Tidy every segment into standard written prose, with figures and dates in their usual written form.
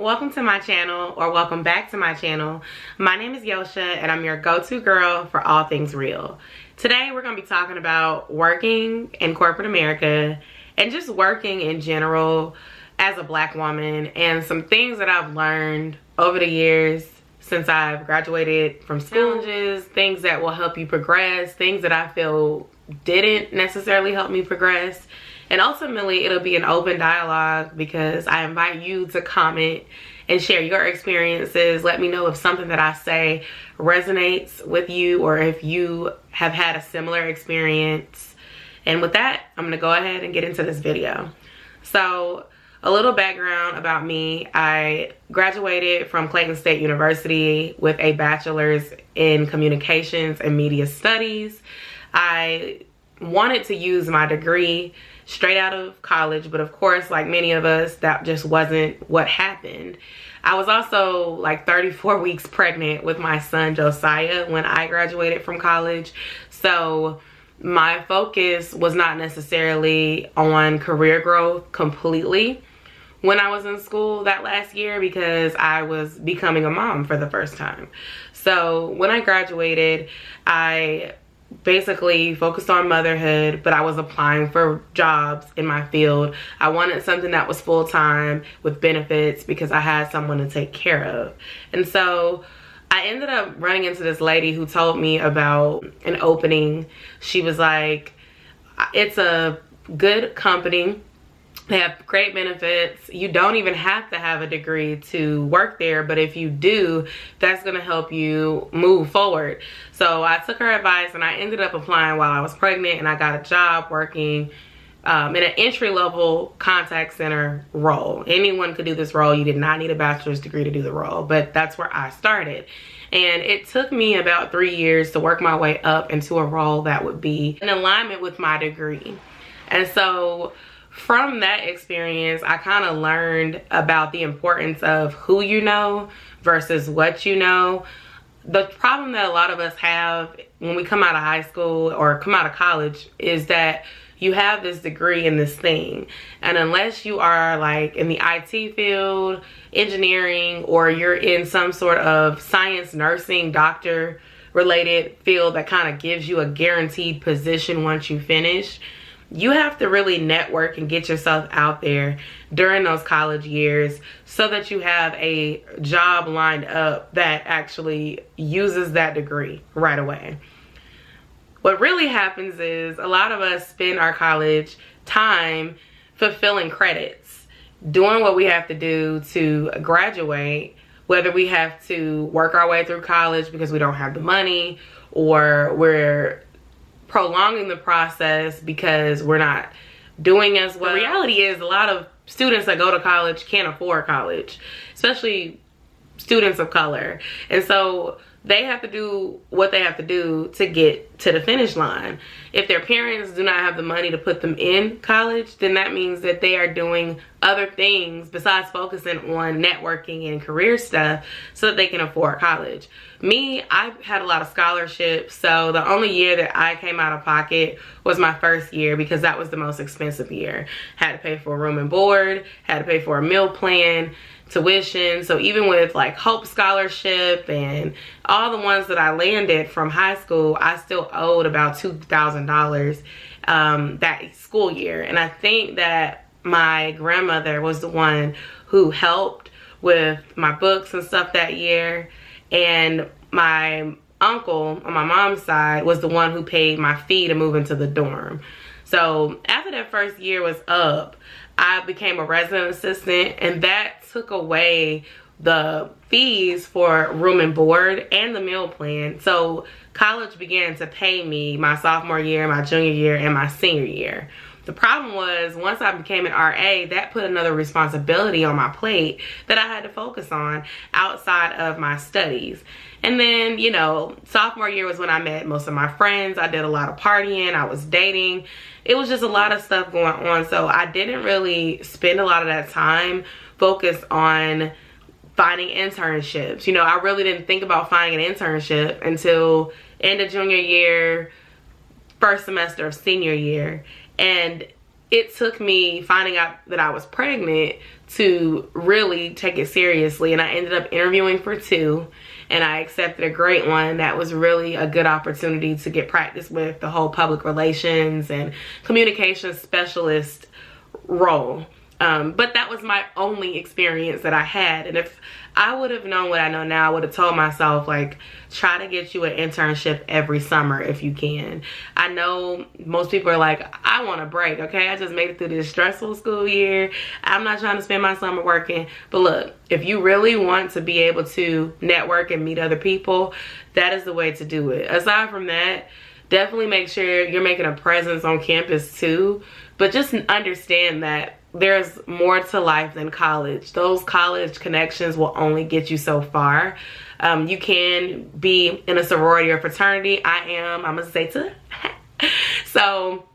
welcome to my channel, or welcome back to my channel. My name is Yosha and I'm your go-to girl for all things real. Today we're going to be talking about working in corporate America and just working in general as a black woman, and some things that I've learned over the years since I've graduated from school. Challenges, things that will help you progress, things that I feel didn't necessarily help me progress. And ultimately, it'll be an open dialogue because I invite you to comment and share your experiences. Let me know if something that I say resonates with you or if you have had a similar experience. And with that, I'm gonna go ahead and get into this video. So, a little background about me. I graduated from Clayton State University with a bachelor's in communications and media studies. I wanted to use my degree straight out of college, but of course, like many of us, that just wasn't what happened. I was also like 34 weeks pregnant with my son Josiah when I graduated from college. So my focus was not necessarily on career growth completely when I was in school that last year, because I was becoming a mom for the first time. So when I graduated, I basically focused on motherhood, but I was applying for jobs in my field. I wanted something that was full-time with benefits because I had someone to take care of. And so I ended up running into this lady who told me about an opening. She was like, it's a good company. They have great benefits. You don't even have to have a degree to work there, but if you do, that's gonna help you move forward. So I took her advice and I ended up applying while I was pregnant, and I got a job working in an entry-level contact center role. Anyone could do this role. You did not need a bachelor's degree to do the role, but that's where I started. And it took me about 3 years to work my way up into a role that would be in alignment with my degree. And so from that experience, I kind of learned about the importance of who you know versus what you know. The problem that a lot of us have when we come out of high school or come out of college is that you have this degree in this thing, and unless you are like in the IT field, engineering, or you're in some sort of science, nursing, doctor related field that kind of gives you a guaranteed position once you finish, you have to really network and get yourself out there during those college years so that you have a job lined up that actually uses that degree right away. What really happens is a lot of us spend our college time fulfilling credits, doing what we have to do to graduate, whether we have to work our way through college because we don't have the money, or we're prolonging the process because we're not doing as well. The reality is a lot of students that go to college can't afford college, especially students of color. And so they have to do what they have to do to get to the finish line. If their parents do not have the money to put them in college, then that means that they are doing other things besides focusing on networking and career stuff so that they can afford college. Me, I had a lot of scholarships, so the only year that I came out of pocket was my first year because that was the most expensive year. Had to pay for room and board, had to pay for a meal plan, tuition. So even with like Hope Scholarship and all the ones that I landed from high school, I still owed about $2,000 that school year. And I think that my grandmother was the one who helped with my books and stuff that year, and my uncle on my mom's side was the one who paid my fee to move into the dorm. So after that first year was up, I became a resident assistant, and that took away the fees for room and board and the meal plan. So college began to pay me my sophomore year, my junior year, and my senior year. The problem was, once I became an RA, that put another responsibility on my plate that I had to focus on outside of my studies. And then, you know, sophomore year was when I met most of my friends. I did a lot of partying, I was dating. It was just a lot of stuff going on. So I didn't really spend a lot of that time focused on finding internships. You know, I really didn't think about finding an internship until end of junior year, first semester of senior year. And it took me finding out that I was pregnant to really take it seriously. And I ended up interviewing for 2, and I accepted a great one. That was really a good opportunity to get practice with the whole public relations and communication specialist role. But that was my only experience that I had. And if I would have known what I know now, I would have told myself, like, try to get you an internship every summer if you can. I know most people are like, I want a break, okay? I just made it through this stressful school year. I'm not trying to spend my summer working. But look, if you really want to be able to network and meet other people, that is the way to do it. Aside from that, definitely make sure you're making a presence on campus too. But just understand that there's more to life than college. Those college connections will only get you so far. You can be in a sorority or fraternity. I'm a Zeta. So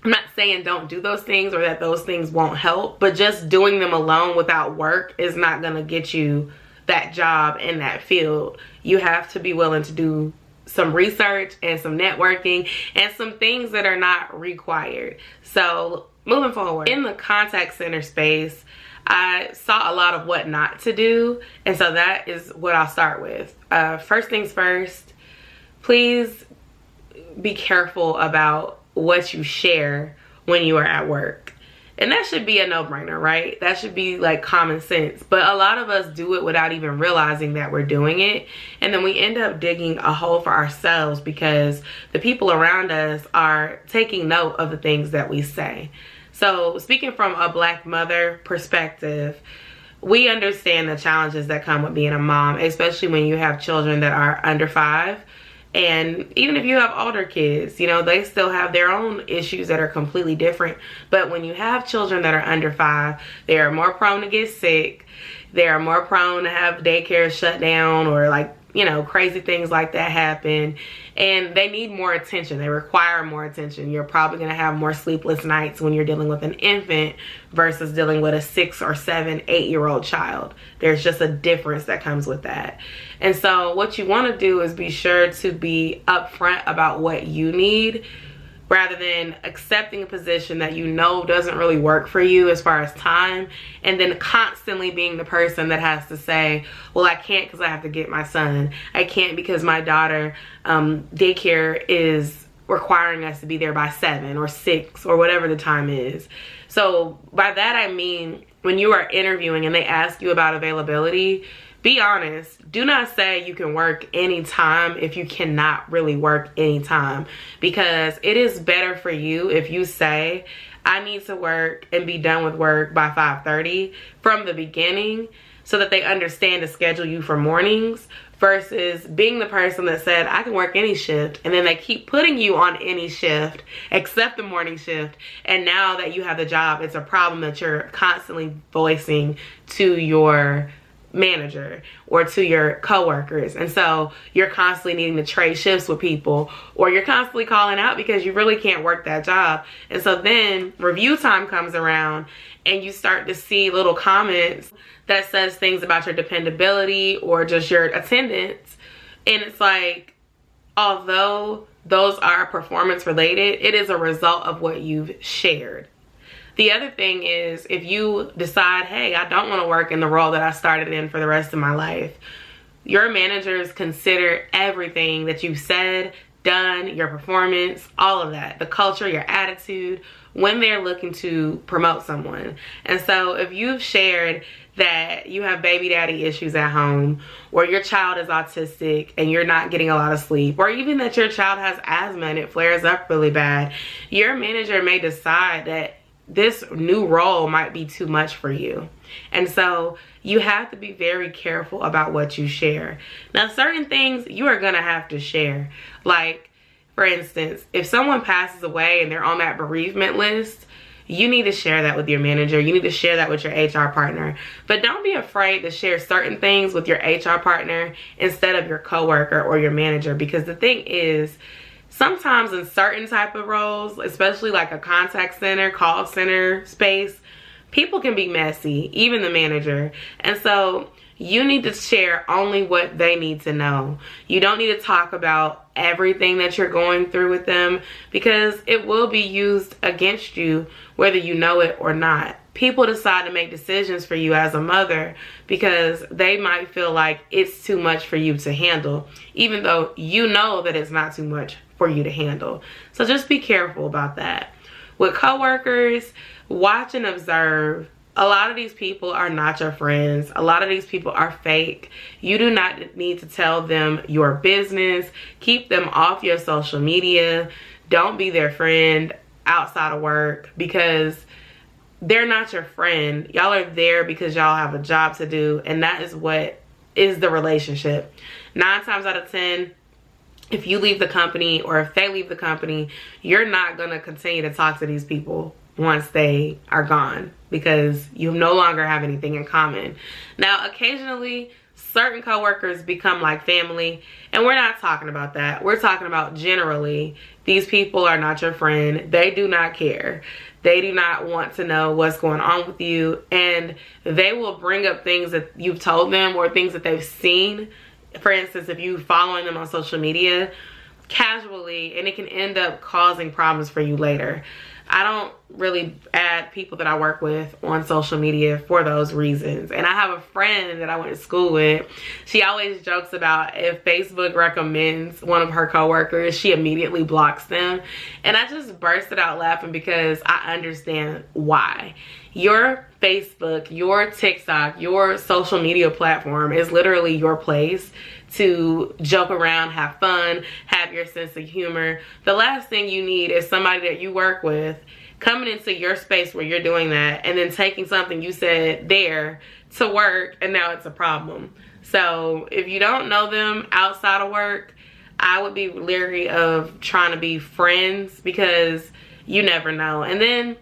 I'm not saying don't do those things or that those things won't help, but just doing them alone without work is not gonna get you that job in that field. You have to be willing to do some research and some networking and some things that are not required. So moving forward, in the contact center space, I saw a lot of what not to do, and so that is what I'll start with. First things first, please be careful about what you share when you are at work. And that should be a no-brainer, right? That should be like common sense. But a lot of us do it without even realizing that we're doing it. And then we end up digging a hole for ourselves because the people around us are taking note of the things that we say. So speaking from a Black mother perspective, we understand the challenges that come with being a mom, especially when you have children that are under 5. And even if you have older kids, you know, they still have their own issues that are completely different. But when you have children that are under 5, they are more prone to get sick. They are more prone to have daycare shut down or, like, you know, crazy things like that happen. And they need more attention. They require more attention. You're probably going to have more sleepless nights when you're dealing with an infant versus dealing with a 6 or 7, 8-year-old child. There's just a difference that comes with that. And so what you want to do is be sure to be upfront about what you need, rather than accepting a position that you know doesn't really work for you as far as time, and then constantly being the person that has to say, well, I can't because I have to get my son. I can't because my daughter, daycare is requiring us to be there by 7 or 6 or whatever the time is. So by that I mean, when you are interviewing and they ask you about availability, be honest. Do not say you can work anytime if you cannot really work anytime, because it is better for you if you say, I need to work and be done with work by 5:30 from the beginning, so that they understand to schedule you for mornings, versus being the person that said, I can work any shift, and then they keep putting you on any shift except the morning shift. And now that you have the job, it's a problem that you're constantly voicing to your manager or to your coworkers. And so you're constantly needing to trade shifts with people, or you're constantly calling out because you really can't work that job. And so then review time comes around and you start to see little comments that says things about your dependability or just your attendance. And it's like, although those are performance related, it is a result of what you've shared. The other thing is, if you decide, hey, I don't want to work in the role that I started in for the rest of my life, your managers consider everything that you've said, done, your performance, all of that, the culture, your attitude, when they're looking to promote someone. And so if you've shared that you have baby daddy issues at home, or your child is autistic and you're not getting a lot of sleep, or even that your child has asthma and it flares up really bad, your manager may decide that this new role might be too much for you. And so you have to be very careful about what you share. Now, certain things you are gonna have to share. Like, for instance, if someone passes away and they're on that bereavement list, you need to share that with your manager. You need to share that with your HR partner. But don't be afraid to share certain things with your HR partner instead of your coworker or your manager, because the thing is, sometimes in certain type of roles, especially like a contact center, call center space, people can be messy, even the manager. And so you need to share only what they need to know. You don't need to talk about everything that you're going through with them, because it will be used against you whether you know it or not. People decide to make decisions for you as a mother because they might feel like it's too much for you to handle, even though you know that it's not too much for you to handle. So just be careful about that. With coworkers, watch and observe. A lot of these people are not your friends. A lot of these people are fake. You do not need to tell them your business. Keep them off your social media. Don't be their friend outside of work, because they're not your friend. Y'all are there because y'all have a job to do, and that is what is the relationship. 9 times out of 10, if you leave the company or if they leave the company, you're not gonna continue to talk to these people once they are gone, because you no longer have anything in common. Now, occasionally, certain coworkers become like family, and we're not talking about that. We're talking about generally, these people are not your friend. They do not care. They do not want to know what's going on with you, and they will bring up things that you've told them or things that they've seen. For instance, if you're following them on social media casually, and it can end up causing problems for you later. I don't really add people that I work with on social media for those reasons. And I have a friend that I went to school with. She always jokes about if Facebook recommends one of her coworkers, she immediately blocks them. And I just bursted out laughing because I understand why. Your Facebook, your TikTok, your social media platform is literally your place to joke around, have fun, have your sense of humor. The last thing you need is somebody that you work with coming into your space where you're doing that and then taking something you said there to work, and now it's a problem. So if you don't know them outside of work, I would be leery of trying to be friends, because you never know. And then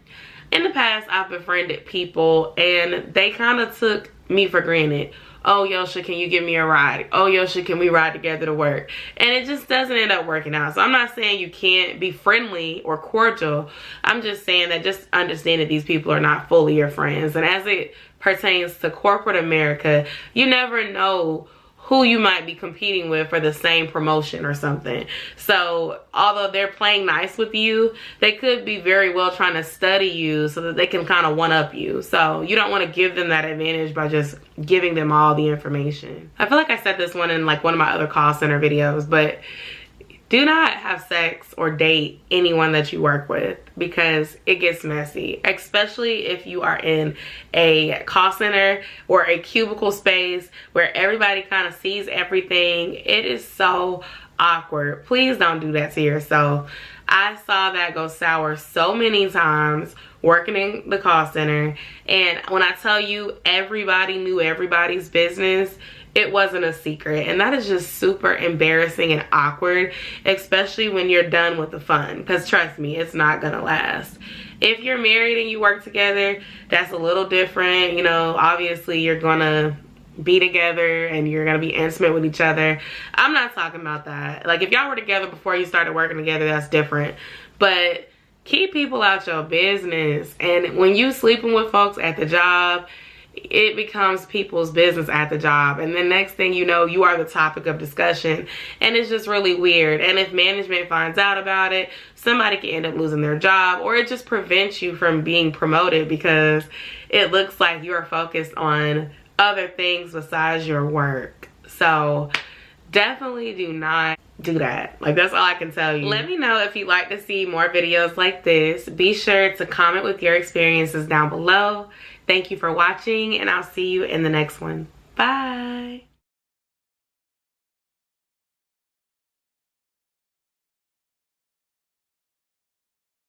in the past, I've befriended people and they kind of took me for granted. Oh, Yosha, can you give me a ride? Oh, Yosha, can we ride together to work? And it just doesn't end up working out. So I'm not saying you can't be friendly or cordial. I'm just saying that just understand that these people are not fully your friends. And as it pertains to corporate America, you never know who you might be competing with for the same promotion or something. So although they're playing nice with you, they could be very well trying to study you so that they can kind of one up you. So you don't want to give them that advantage by just giving them all the information. I feel like I said this one in like one of my other call center videos, but do not have sex or date anyone that you work with, because it gets messy, especially if you are in a call center or a cubicle space where everybody kind of sees everything. It is so awkward. Please don't do that to yourself. I saw that go sour so many times working in the call center, and when I tell you everybody knew everybody's business, it wasn't a secret, and that is just super embarrassing and awkward, especially when you're done with the fun, because trust me, it's not gonna last. If you're married and you work together, that's a little different. You know, obviously you're gonna be together and you're gonna be intimate with each other. I'm not talking about that. Like, if y'all were together before you started working together, that's different, but keep people out your business. And when you sleeping with folks at the job, it becomes people's business at the job, and then next thing you know, you are the topic of discussion, and it's just really weird. And if management finds out about it, somebody can end up losing their job, or it just prevents you from being promoted because it looks like you're focused on other things besides your work. So definitely do not do that. Like, that's all I can tell you. Let me know if you'd like to see more videos like this. Be sure to comment with your experiences down below. Thank you for watching, and I'll see you in the next one. Bye.